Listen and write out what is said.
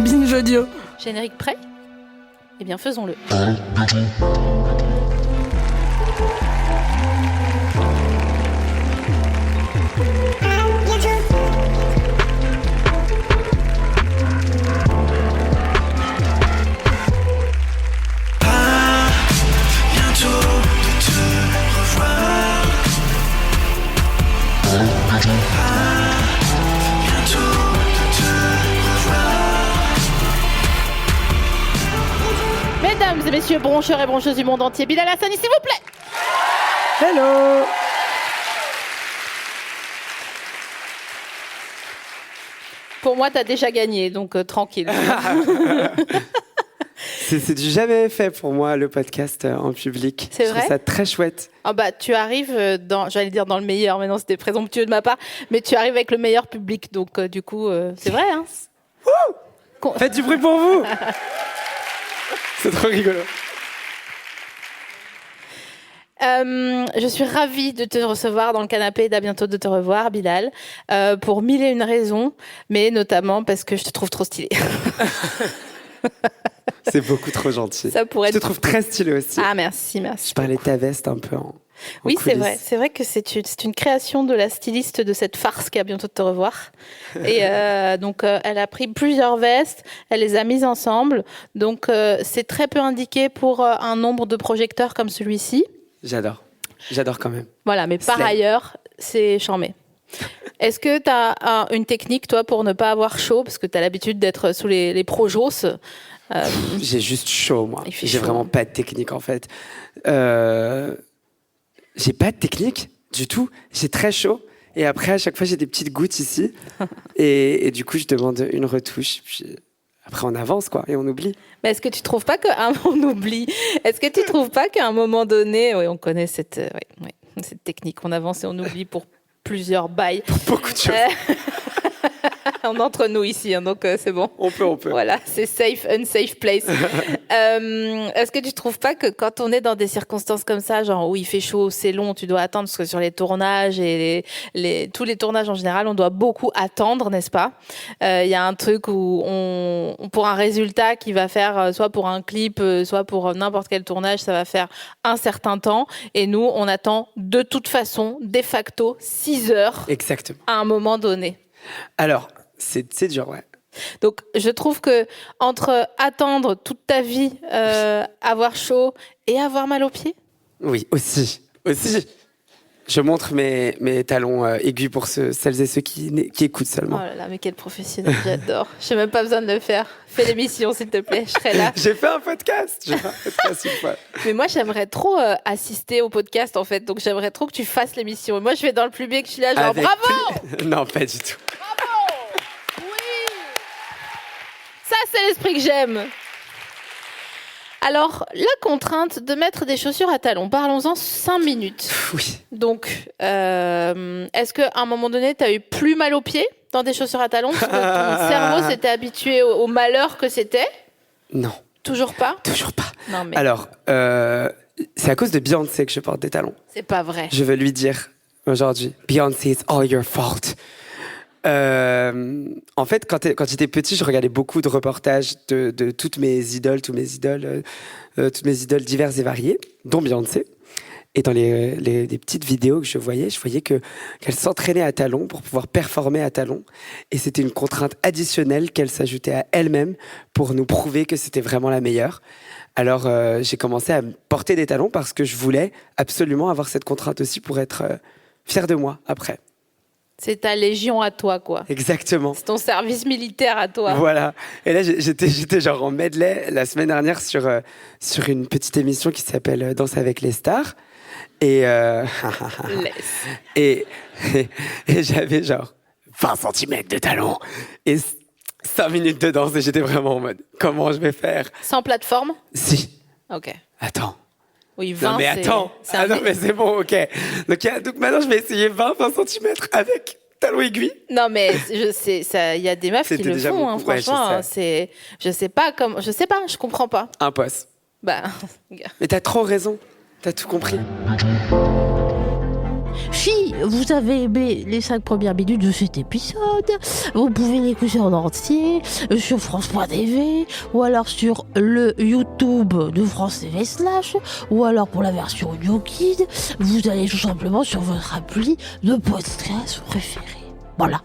Binge audio. Générique prêt ? Eh bien, faisons-le. Mesdames et messieurs, broncheurs et broncheuses du monde entier, Bilal Hassani, s'il vous plaît. Hello. Pour moi, t'as déjà gagné, donc tranquille. C'est du jamais fait pour moi, le podcast en public. C'est Je vrai ? trouve ça très chouette. Ah bah, tu arrives j'allais dire dans le meilleur, mais non, c'était présomptueux de ma part, mais tu arrives avec le meilleur public, donc du coup, c'est vrai, hein. Faites du bruit pour vous. C'est trop rigolo. Je suis ravie de te recevoir dans le canapé et d'à bientôt de te revoir, Bilal, pour mille et une raisons, mais notamment parce que je te trouve trop stylé. C'est beaucoup trop gentil. Ça pourrait Je te trouve très stylé aussi. Ah, merci. Je parlais de ta veste un peu en Oui, c'est coulisses. vrai. C'est vrai que c'est une création de la styliste de cette farce qui a bientôt de te revoir. Et donc, elle a pris plusieurs vestes, elle les a mises ensemble. Donc, c'est très peu indiqué pour un nombre de projecteurs comme celui-ci. J'adore quand même. Voilà, mais par Slay. ailleurs, c'est charmé. Est-ce que tu as une technique, toi, pour ne pas avoir chaud ? Parce que tu as l'habitude d'être sous les projos. J'ai juste chaud, moi. Il fait J'ai chaud. vraiment pas de technique, en fait. J'ai pas de technique du tout. J'ai très chaud. Et après, à chaque fois, j'ai des petites gouttes ici. et du coup, je demande une retouche. Puis après, on avance, quoi. Et on oublie. Mais est-ce que tu trouves pas on oublie ? Est-ce que tu trouves pas qu'à un moment donné, oui, on connaît cette technique, on avance et on oublie pour plusieurs bails. Beaucoup de choses. On est entre nous ici, hein, donc c'est bon. On peut. Voilà, c'est safe, unsafe place. Est-ce que tu trouves pas que quand on est dans des circonstances comme ça, genre où il fait chaud, c'est long, tu dois attendre, parce que sur les tournages et tous les tournages en général, on doit beaucoup attendre, n'est-ce pas ? Il y a un truc où pour un résultat qui va faire, soit pour un clip, soit pour n'importe quel tournage, ça va faire un certain temps. Et nous, on attend de toute façon, de facto, 6 heures Exactement. à un moment donné. Alors, c'est dur, ouais. Donc, je trouve que entre attendre toute ta vie, avoir chaud et avoir mal aux pieds. Oui, aussi. Je montre mes talons aigus pour celles et ceux qui écoutent Oh seulement. là là, mais quel professionnel, j'adore. Je n'ai même pas besoin de le faire. Fais l'émission, s'il te plaît, je serai là. J'ai fait un podcast une fois. Mais moi, j'aimerais trop assister au podcast, en fait. Donc, j'aimerais trop que tu fasses l'émission. Et moi, je vais dans le public, je suis là, genre, Avec bravo! Non, pas du tout. Oui! Ça, c'est l'esprit que j'aime. Alors, la contrainte de mettre des chaussures à talons, parlons-en 5 minutes. Oui. Donc, est-ce qu'à un moment donné, tu as eu plus mal aux pieds dans des chaussures à talons parce que ton cerveau s'était habitué au malheur que c'était ? Non, Toujours pas ? toujours pas. Non, mais Alors, c'est à cause de Beyoncé que je porte des talons. c'est pas vrai. Je veux lui dire aujourd'hui, Beyoncé, it's all your fault. En fait, quand j'étais petit, je regardais beaucoup de reportages de toutes mes idoles diverses et variées, dont Beyoncé. Et dans les petites vidéos que je voyais qu'elle s'entraînait à talons pour pouvoir performer à talons. Et c'était une contrainte additionnelle qu'elle s'ajoutait à elle-même pour nous prouver que c'était vraiment la meilleure. Alors, j'ai commencé à porter des talons parce que je voulais absolument avoir cette contrainte aussi pour être fier de moi après. C'est ta légion à toi, quoi. Exactement. C'est ton service militaire à toi. Voilà. Et là, j'étais genre en medley la semaine dernière sur une petite émission qui s'appelle Danse avec les stars. Et, Laisse. et j'avais genre 20 cm de talons et 5 minutes de danse. Et j'étais vraiment en mode, comment je vais faire ? Sans plateforme ? Si. Ok. Attends. Oui, 20, Non, mais attends. Non, mais c'est bon, ok. Donc maintenant, je vais essayer 20 cm avec talons aiguilles. Non, mais je sais, il y a des meufs qui C'était le déjà font, hein, beaucoup. Ouais, franchement. Je sais pas, je comprends pas. Un poste. Bah, Mais t'as trop raison. T'as tout compris. Si vous avez aimé les 5 premières minutes de cet épisode, vous pouvez l'écouter en entier sur France.tv ou alors sur le YouTube de France TV / ou alors pour la version audio guide, vous allez tout simplement sur votre appli de podcast préféré. Voilà.